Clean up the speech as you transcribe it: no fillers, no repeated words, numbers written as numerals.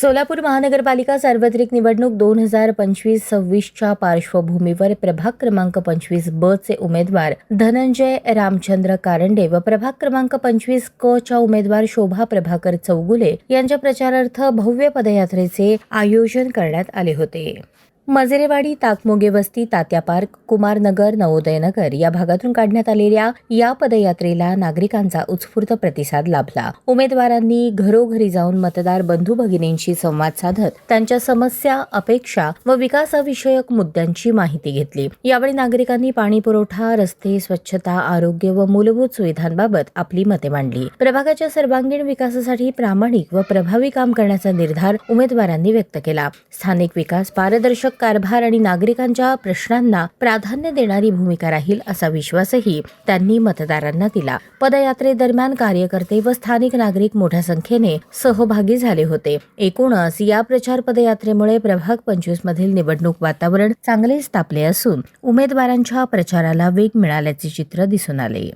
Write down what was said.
सोलापूर महानगरपालिका सार्वत्रिक निवडणूक 2025-26च्या पार्श्वभूमीवर प्रभाग क्रमांक 25 ब चे उमेदवार धनंजय रामचंद्र कारंडे व प्रभाग क्रमांक 25 क च्या उमेदवार शोभा प्रभाकर चौगुले यांच्या प्रचारार्थ भव्य पदयात्रेचे आयोजन करण्यात आले होते. मजरेवाडी, ताकमोगे वस्ती, तात्या पार्क, कुमारनगर, नवोदयनगर या भागातून काढण्यात आलेल्या या पदयात्रेला नागरिकांचा उत्स्फूर्त प्रतिसाद लाभला. उमेदवारांनी घरोघरी जाऊन मतदार बंधू भगिनींशी संवाद साधत त्यांच्या समस्या, अपेक्षा व विकासाविषयक मुद्द्यांची माहिती घेतली. यावेळी नागरिकांनी पाणी पुरवठा, रस्ते, स्वच्छता, आरोग्य व मूलभूत सुविधांबाबत आपली मते मांडली. प्रभागाच्या सर्वांगीण विकासासाठी प्रामाणिक व प्रभावी काम करण्याचा निर्धार उमेदवारांनी व्यक्त केला. स्थानिक विकास, पारदर्शक कारभार आणि नागरिकांच्या प्रश्नांना प्राधान्य देणारी भूमिका राहील असा विश्वासही त्यांनी मतदारांना दिला. पदयात्रेदरम्यान कार्यकर्ते व स्थानिक नागरिक मोठ्या संख्येने सहभागी झाले होते. एकूणच या प्रचार पदयात्रेमुळे प्रभाग 25 मधील निवडणूक वातावरण चांगलेच तापले असून उमेदवारांच्या प्रचाराला वेग मिळाल्याचे चित्र दिसून आले.